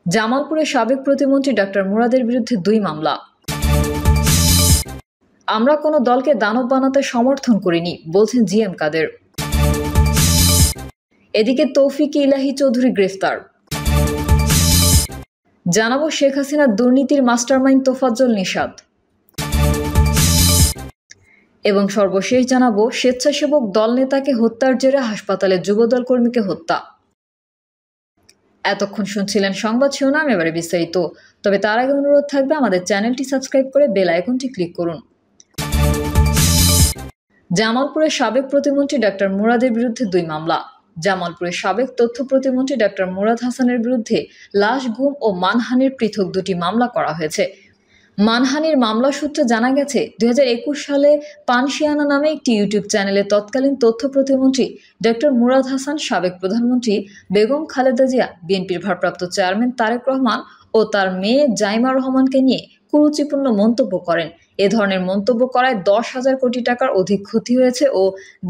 জামালপুরের সাবেক প্রতিমন্ত্রী ডক্টর মুরাদের বিরুদ্ধে 2 মামলা। আমরা কোনো দলকে দানব বানাতে সমর্থন করিনি, বলছেন জিএম কাদের। এদিকে তৌফিক ইলাহি চৌধুরী গ্রেফতার। জানাবো শেখ হাসিনার দুর্নীতির মাস্টারমাইন্ড তোফাজ্জল নিশাত। এবং সর্বশেষ জানাবো স্বেচ্ছাসেবক দল নেতাকে হত্যার জেরে হাসপাতালে যুবদল কর্মীকে হত্যা। এতক্ষণ শুনছিলেন সংবাদ শিরোনাম, এবারে বিস্তারিত। তবে তার আগে অনুরোধ থাকবে আমাদের চ্যানেলটি সাবস্ক্রাইব করে বেল আইকনটি ক্লিক করুন। জামালপুরের সাবেক প্রতিমন্ত্রী ডক্টর মুরাদের বিরুদ্ধে 2 মামলা। জামালপুরের সাবেক তথ্য প্রতিমন্ত্রী ডক্টর মুরাদ হাসানের বিরুদ্ধে লাশ গুম ও মানহানির পৃথক 2টি মামলা করা হয়েছে। মানহানির মামলা সূত্রে জানা গেছে, 2021 সালে পানশিয়ানা নামে একটি ইউটিউব চ্যানেলে তৎকালীন তথ্য প্রতিমন্ত্রী ডক্টর মুরাদ হাসান, সাবেক প্রধানমন্ত্রী বেগম খালেদা জিয়া, বিএনপির ভারপ্রাপ্ত চেয়ারম্যান তারেক রহমান ও তার মেয়ে জাইমা রহমানকে নিয়ে কুরুচিপূর্ণ মন্তব্য করেন। এ ধরনের মন্তব্য করায় 10,000 কোটি টাকার অধিক ক্ষতি হয়েছে ও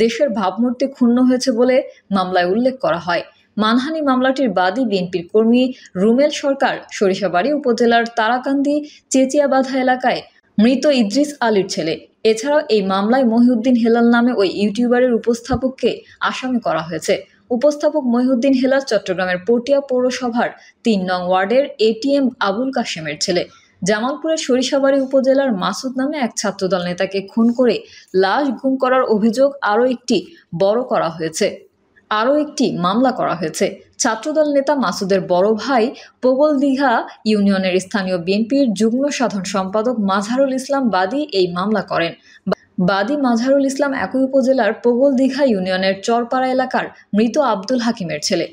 দেশের ভাবমূর্তি ক্ষুণ্ণ হয়েছে বলে মামলায় উল্লেখ করা হয়। মানহানি মামলাটির বাদী বিএনপির কর্মী রুমেল সরকার সরিষাবাড়ী উপজেলার তারাকান্দি চেচিয়াবাধা এলাকায় মৃত ইদ্রিস আলীর ছেলে। এছাড়াও এই মামলায় মহিউদ্দিন হেলাল নামে ওই ইউটিউবারের উপস্থাপককে আসামি করা হয়েছে। উপস্থাপক মহিউদ্দিন হেলাল চট্টগ্রামের পটিয়া পৌরসভার 3 নং ওয়ার্ডের এটিএম আবুল কাশেমের ছেলে। জামালপুরের সরিষাবাড়ী উপজেলার মাসুদ নামে এক ছাত্রদল নেতাকে খুন করে লাশ গুম করার অভিযোগ আরও একটি মামলা করা হয়েছে। ছাত্রদল নেতা মাসুদের বড় ভাই পোগলদিঘা ইউনিয়নের স্থানীয় বিএনপির যুগ্ম সাধারণ সম্পাদক মাজহারুল ইসলাম বাদী এই মামলা করেন। বাদী মাজহারুল ইসলাম একই উপজেলার পোগলদিঘা ইউনিয়নের চরপাড়া এলাকার মৃত আব্দুল হাকিমের ছেলে।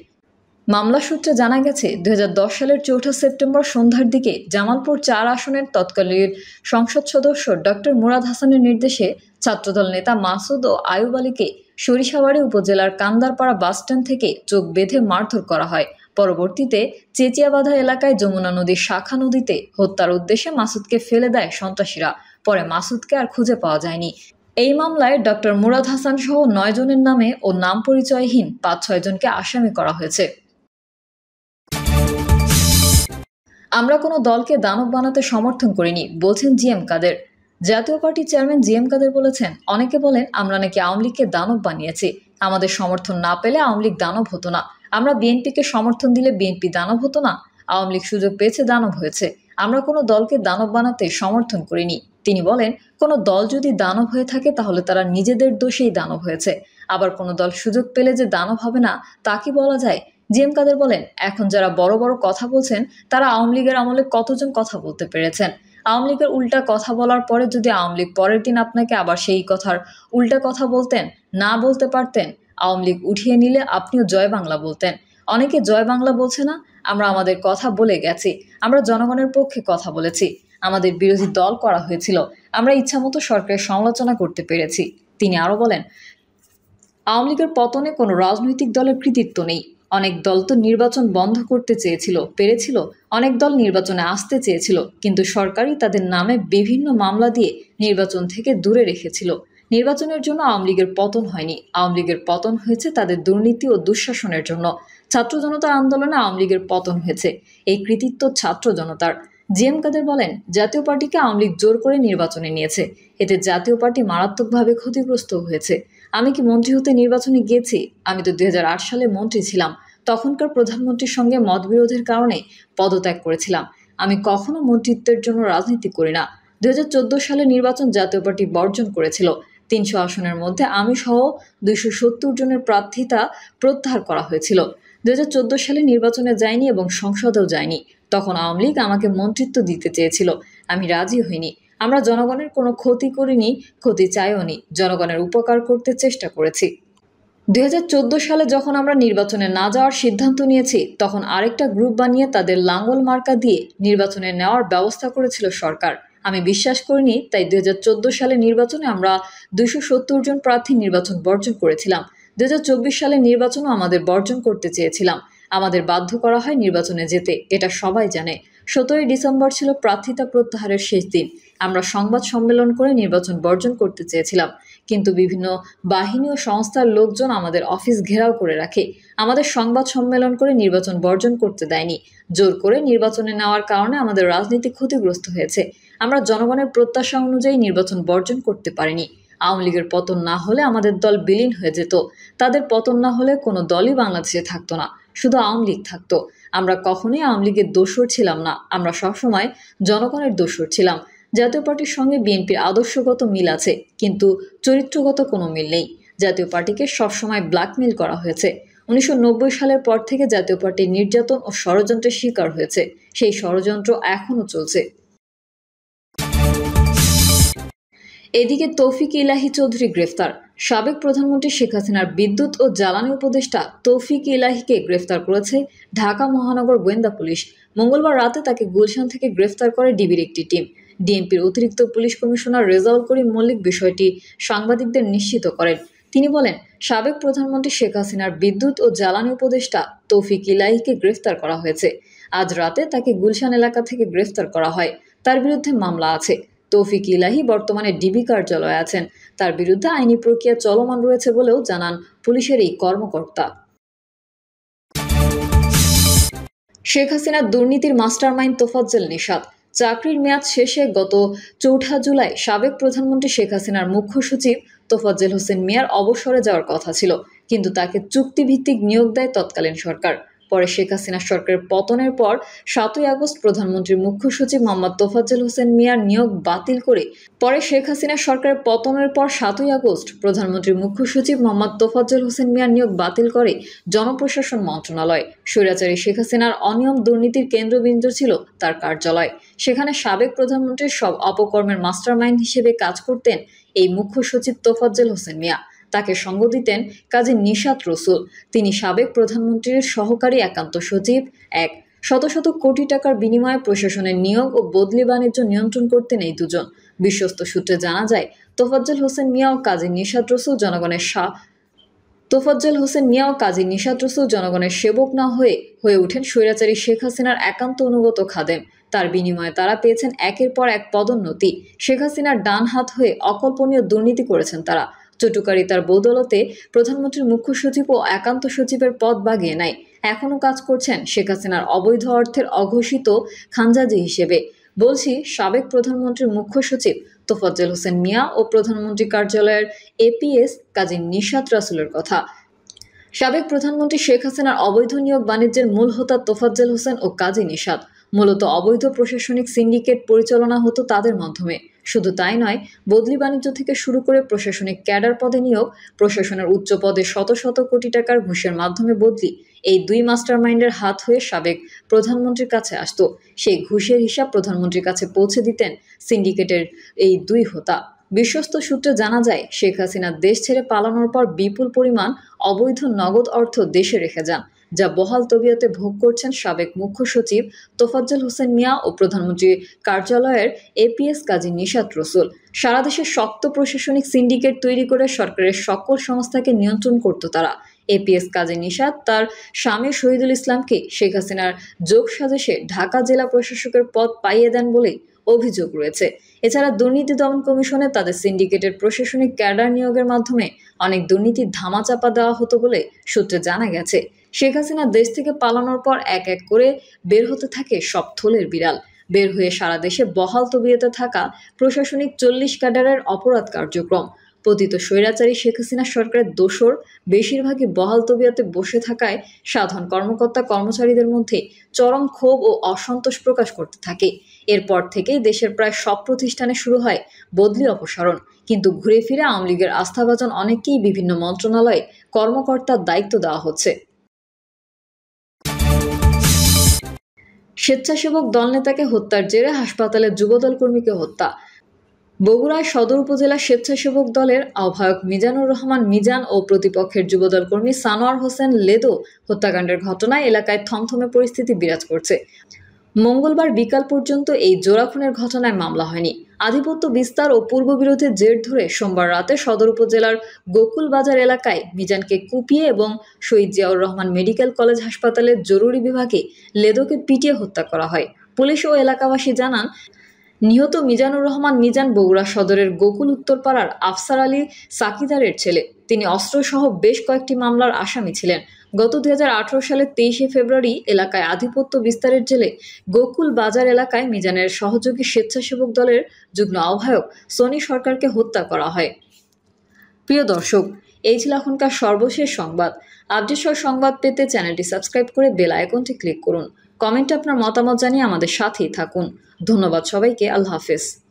মামলা সূত্রে জানা গেছে, 2010 সালের 4 সেপ্টেম্বর সন্ধ্যার দিকে জামালপুর 4 আসনের তৎকালীন সংসদ সদস্য ডক্টর মুরাদ হাসানের নির্দেশে ছাত্রদল নেতা মাসুদ ও আয়ুব আলীকে সরিষাবাড়ী উপজেলার কান্দারপাড়া বাসস্ট্যান্ড থেকে চোখ বেঁধে মারধর করা হয়। পরবর্তীতে চেচিয়াবাধা এলাকায় যমুনা নদীর শাখা নদীতে হত্যার উদ্দেশ্যে মাসুদকে ফেলে দেয় সন্ত্রাসীরা। পরে মাসুদকে আর খুঁজে পাওয়া যায়নি। এই মামলায় ডক্টর মুরাদ হাসান সহ 9 জনের নামে ও নাম পরিচয়হীন 5-6 জনকে আসামি করা হয়েছে। আমরা কোনো দলকে দানব বানাতে সমর্থন করিনি, বলছেন জিএম কাদের। জাতীয় পার্টির চেয়ারম্যান জিএম কাদের বলেছেন, অনেকে বলেন আমরা নাকি আওয়ামী লীগকে দানব বানিয়েছি। আমাদের সমর্থন না পেলে আওয়ামী লীগ দানব হতো না। আমরা বিএনপিকে সমর্থন দিলে বিএনপি দানব হতো না। আওয়ামী লীগ সুযোগ পেয়েছে, দানব হয়েছে। আমরা কোনো দলকে দানব বানাতে সমর্থন করিনি। তিনি বলেন, কোনো দল যদি দানব হয়ে থাকে তাহলে তারা নিজেদের দোষেই দানব হয়েছে। আবার কোনো দল সুযোগ পেলে যে দানব হবে না তা কি বলা যায়? জিএম কাদের বলেন, এখন যারা বড় বড় কথা বলছেন তারা আওয়ামী লীগের আমলে কতজন কথা বলতে পেরেছেন? আওয়ামী লীগের উল্টা কথা বলার পরে যদি আওয়ামী লীগ পরের দিন আপনাকে আবার সেই কথার উল্টা কথা না বলতে পারতেন, আওয়ামী লীগ উঠিয়ে নিলে আপনিও জয় বাংলা বলতেন। অনেকে জয় বাংলা বলছে না। আমরা আমাদের কথা বলে গেছি। আমরা জনগণের পক্ষে কথা বলেছি। আমাদের বিরোধী দল করা হয়েছিল। আমরা ইচ্ছামতো সরকারের সমালোচনা করতে পেরেছি। তিনি আরও বলেন, আওয়ামী লীগের পতনে কোনো রাজনৈতিক দলের কৃতিত্ব নেই। অনেক দল তো নির্বাচন বন্ধ করতে পেরেছিল। অনেক দল নির্বাচনে আসতে চেয়েছিল, কিন্তু সরকারই তাদের নামে বিভিন্ন মামলা দিয়ে নির্বাচন থেকে দূরে রেখেছিল। নির্বাচনের জন্য আওয়ামী লীগের পতন হয়নি। আওয়ামী লীগের পতন হয়েছে তাদের দুর্নীতি ও দুঃশাসনের জন্য। ছাত্র জনতার আন্দোলনে আওয়ামী লীগের পতন হয়েছে। এই কৃতিত্ব ছাত্র জনতার। জিএম কাদের বলেন, জাতীয় পার্টিকে আওয়ামী লীগ জোর করে নির্বাচনে নিয়েছে। এতে জাতীয় পার্টি মারাত্মকভাবে ক্ষতিগ্রস্ত হয়েছে। আমি কি মন্ত্রী হতে নির্বাচনে গিয়েছি? আমি তো 2008 সালে মন্ত্রী ছিলাম। তখনকার প্রধানমন্ত্রীর সঙ্গে মতবিরোধের কারণে পদত্যাগ করেছিলাম। আমি কখনো মন্ত্রিত্বের জন্য রাজনীতি করি না। 2014 সালে নির্বাচন জাতীয় পার্টি বর্জন করেছিল। 300 আসনের মধ্যে আমি সহ 270 জনের প্রার্থিতা প্রত্যাহার করা হয়েছিল। 2014 সালে নির্বাচনে যায়নি এবং সংসদেও যায়নি। তখন আওয়ামী লীগ আমাকে মন্ত্রিত্ব দিতে চেয়েছিল। আমি রাজি হইনি। আমরা জনগণের কোনো ক্ষতি করিনি, ক্ষতি চাইওনি। জনগণের উপকার করতে চেষ্টা করেছি। 2014 সালে যখন আমরা নির্বাচনে না যাওয়ার সিদ্ধান্ত নিয়েছি, তখন আরেকটা গ্রুপ বানিয়ে তাদের লাঙ্গল মার্কা দিয়ে নির্বাচনে নেওয়ার ব্যবস্থা করেছিল সরকার। আমি বিশ্বাস করিনি, তাই 2014 সালে নির্বাচনে আমরা 270 জন প্রার্থী নির্বাচন বর্জন করেছিলাম। 2024 সালে নির্বাচনও আমাদের বর্জন করতে চেয়েছিলাম। আমাদের বাধ্য করা হয় নির্বাচনে যেতে, এটা সবাই জানে। 17 ডিসেম্বর ছিল প্রার্থিতা প্রত্যাহারের শেষ দিন। আমরা সংবাদ সম্মেলন করে নির্বাচন বর্জন করতে চেয়েছিলাম, কিন্তু বিভিন্ন বাহিনী ও সংস্থার লোকজন আমাদের অফিস ঘেরাও করে রাখে। আমাদের সংবাদ সম্মেলন করে নির্বাচন বর্জন করতে দেয়নি। জোর করে নির্বাচনে নেওয়ার কারণে আমাদের রাজনীতি ক্ষতিগ্রস্ত হয়েছে। আমরা জনগণের প্রত্যাশা অনুযায়ী নির্বাচন বর্জন করতে পারিনি। আওয়ামী লীগের পতন না হলে আমাদের দল বিলীন হয়ে যেত। তাদের পতন না হলে কোনো দলই বাংলাদেশে থাকতো না, শুধু আওয়ামী লীগ থাকতো। আমরা কখনোই আওয়ামী লীগের দোসর ছিলাম না, আমরা সবসময় জনগণের দোসর ছিলাম। জাতীয় পার্টির সঙ্গে বিএনপির আদর্শগত মিল আছে, কিন্তু চরিত্রগত কোনো মিল নেই। জাতীয় পার্টিকে সবসময় ব্ল্যাকমেইল করা হয়েছে। 1990 সালের পর থেকে জাতীয় পার্টি নির্যাতন ও ষড়যন্ত্রের শিকার হয়েছে। সেই ষড়যন্ত্র এখনও চলছে। এদিকে তৌফিক ইলাহি চৌধুরী গ্রেফতার। সাবেক প্রধানমন্ত্রী শেখ হাসিনার বিদ্যুৎ ও জ্বালানি উপদেষ্টা তৌফিক ইলাহিকে গ্রেফতার করেছে ঢাকা মহানগর গোয়েন্দা পুলিশ। মঙ্গলবার রাতে তাকে গুলশান থেকে গ্রেফতার করে ডিবির একটি টিম। ডিএমপির অতিরিক্ত পুলিশ কমিশনার রেজাউল করিম মল্লিক বিষয়টি সাংবাদিকদের নিশ্চিত করেন। তিনি বলেন, সাবেক প্রধানমন্ত্রী শেখ হাসিনার বিদ্যুৎ ও জ্বালানি উপদেষ্টা তৌফিক ইলাহিকে গ্রেফতার করা হয়েছে। আজ রাতে তাকে গুলশান এলাকা থেকে গ্রেফতার করা হয়। তার বিরুদ্ধে মামলা আছে। তৌফিক ইলাহি বর্তমানে ডিবি কার্যালয়ে আছেন। তার বিরুদ্ধে আইনি প্রক্রিয়া চলমান রয়েছে বলেও জানান পুলিশের এই কর্মকর্তা। শেখ হাসিনার দুর্নীতির মাস্টারমাইন্ড তোফাজ্জল নিশাত। চাকরির মেয়াদ শেষে গত 4 জুলাই সাবেক প্রধানমন্ত্রী শেখ হাসিনার মুখ্য সচিব তোফাজ্জল হোসেন মিয়ার অবসরে যাওয়ার কথা ছিল, কিন্তু তাকে চুক্তিভিত্তিক নিয়োগ দেয় তৎকালীন সরকার। পরে শেখ হাসিনা সরকারের পতনের পর 7 আগস্ট প্রধানমন্ত্রীর মুখ্য সচিব মোহাম্মদ তোফাজ্জল হোসেন মিয়ার নিয়োগ বাতিল করে জনপ্রশাসন মন্ত্রণালয়। স্বৈরাচারী শেখ হাসিনার অনিয়ম দুর্নীতির কেন্দ্রবিন্দু ছিল তার কার্যালয়। সেখানে সাবেক প্রধানমন্ত্রীর সব অপকর্মের মাস্টারমাইন্ড হিসেবে কাজ করতেন এই মুখ্য সচিব তোফাজ্জল হোসেন মিয়া। তাকে সঙ্গ দিতেন কাজী নিশাত রসুল। তিনি সাবেক প্রধানমন্ত্রীর সহকারী একান্ত সচিব। শত শত কোটি টাকার বিনিময়ে প্রশাসনের নিয়োগ ও বদলি বাণিজ্য নিয়ন্ত্রণ করতেন এই দুজন। বিশ্বস্ত সূত্রে জানা যায়, তোফাজ্জল হোসেন মিয়া ও কাজী নিশাত রসুল জনগণের সেবক না হয়ে ওঠেন স্বৈরাচারী শেখ হাসিনার একান্ত অনুগত খাদেম। তার বিনিময়ে তারা পেয়েছেন একের পর এক পদোন্নতি। শেখ হাসিনার ডান হাত হয়ে অকল্পনীয় দুর্নীতি করেছেন তারা। চটুকারিতার বদৌলতে প্রধানমন্ত্রীর মুখ্য সচিব ও একান্ত সচিবের পদ বাগিয়ে নেয়। এখনও কাজ করছেন শেখ হাসিনার অবৈধ অর্থের অঘোষিত খানজাজি হিসেবে। বলছি সাবেক প্রধানমন্ত্রীর মুখ্য সচিব তোফাজ্জল হোসেন মিয়া ও প্রধানমন্ত্রী কার্যালয়ের এপিএস কাজী নিশাত রাসুলের কথা। সাবেক প্রধানমন্ত্রী শেখ হাসিনার অবৈধ নিয়োগ বাণিজ্যের মূল হোতা তোফাজ্জল হোসেন ও কাজী নিশাত। মূলত অবৈধ প্রশাসনিক সিন্ডিকেট পরিচালনা হতো তাদের মাধ্যমে। শুধু তাই নয়, বদলি বাণিজ্য থেকে শুরু করে প্রশাসনিক ক্যাডার পদে নিয়োগ, প্রশাসনের উচ্চ পদে শত শত কোটি টাকার ঘুষের মাধ্যমে বদলি, এই দুই মাস্টারমাইন্ডের হাত হয়ে সাবেক প্রধানমন্ত্রীর কাছে আসত। সেই ঘুষের হিসাব প্রধানমন্ত্রীর কাছে পৌঁছে দিতেন সিন্ডিকেটের এই দুই হোতা। বিশ্বস্ত সূত্রে জানা যায়, শেখ হাসিনা দেশ ছেড়ে পালানোর পর বিপুল পরিমাণ অবৈধ নগদ অর্থ দেশে রেখে যান, যা বহাল তবিয়তে ভোগ করছেন সাবেক মুখ্য সচিব তোফাজ্জল হোসেন মিয়া ও প্রধানমন্ত্রী কার্যালয়ের এপিএস কাজী নিশাত রসুল। সারা দেশে শক্ত প্রশাসনিক সিন্ডিকেট তৈরি করে সরকারের সকল সংস্থাকে নিয়ন্ত্রণ করত তারা। এপিএস কাজী নিশাত তার স্বামী শহীদুল ইসলামকে শেখ হাসিনার যোগ সাজেশে ঢাকা জেলা প্রশাসকের পদ পাইয়ে দেন বলে অভিযোগ রয়েছে। এছাড়া দুর্নীতি দমন কমিশনে তাদের সিন্ডিকেটের প্রশাসনিক ক্যাডার নিয়োগের মাধ্যমে অনেক দুর্নীতির ধামাচাপা দেওয়া হতো বলে সূত্রে জানা গেছে। শেখ হাসিনা দেশ থেকে পালানোর পর এক এক করে বের হতে থাকে সব থলের বিড়াল। বের হয়ে সারা দেশে বহাল তবিয়তে থাকা প্রশাসনিক 40 ক্যাডারের অপরাধ কার্যক্রম। পতিত স্বৈরাচারী শেখ হাসিনা সরকারের দোসর বেশিরভাগই বহাল তবিয়তে বসে থাকায় সাধারণ কর্মকর্তা কর্মচারীদের মধ্যে চরম ক্ষোভ ও অসন্তোষ প্রকাশ করতে থাকে। এরপর থেকেই দেশের প্রায় সব প্রতিষ্ঠানে শুরু হয় বদলি অপসারণ। কিন্তু ঘুরে ফিরে আওয়ামী লীগের আস্থাভাজন অনেককেই বিভিন্ন মন্ত্রণালয়ে কর্মকর্তার দায়িত্ব দেওয়া হচ্ছে। স্বেচ্ছাসেবক দলনেতাকে হত্যার জেরে হাসপাতালে যুবদল কর্মীকে হত্যা। বগুড়ায় সদর উপজেলা স্বেচ্ছাসেবক দলের আহ্বায়ক মিজানুর রহমান মিজান ও প্রতিপক্ষের যুবদল কর্মী সানোয়ার হোসেন লেদো হত্যাকাণ্ডের ঘটনায় এলাকায় থমথমে পরিস্থিতি বিরাজ করছে। মঙ্গলবার বিকাল পর্যন্ত এই জোড়া খুনের ঘটনায় মামলা হয়নি। আধিপত্য বিস্তার ও পূর্ববিরোধের জের ধরে সোমবার রাতে সদর উপজেলার গোকুল বাজার এলাকায় মিজানকে কুপিয়ে এবং শহীদ জিয়াউর রহমান মেডিকেল কলেজ হাসপাতালের জরুরি বিভাগে লেদোকে পিটিয়ে হত্যা করা হয়। পুলিশ ও এলাকাবাসী জানান, নিহত মিজানুর রহমান মিজান বগুড়া সদরের গোকুল উত্তরপাড়ার আফসার আলী সাকিদারের ছেলে। তিনি অস্ত্রসহ বেশ কয়েকটি মামলার আসামি ছিলেন। গত 2018 সালের 23শে ফেব্রুয়ারি এলাকায় আধিপত্য বিস্তারের জেলে গোকুল বাজার এলাকায় মিজানের সহযোগী স্বেচ্ছাসেবক দলের যুগ্ম আহ্বায়ক সনি সরকারকে হত্যা করা হয়। প্রিয় দর্শক, এই ছিল এখনকার সর্বশেষ সংবাদ। আপডেট সংবাদ পেতে চ্যানেলটি সাবস্ক্রাইব করে বেল আইকনটি ক্লিক করুন। কমেন্টে আপনার মতামত জানিয়ে আমাদের সাথেই থাকুন। ধন্যবাদ সবাইকে। আল্লাহ হাফেজ।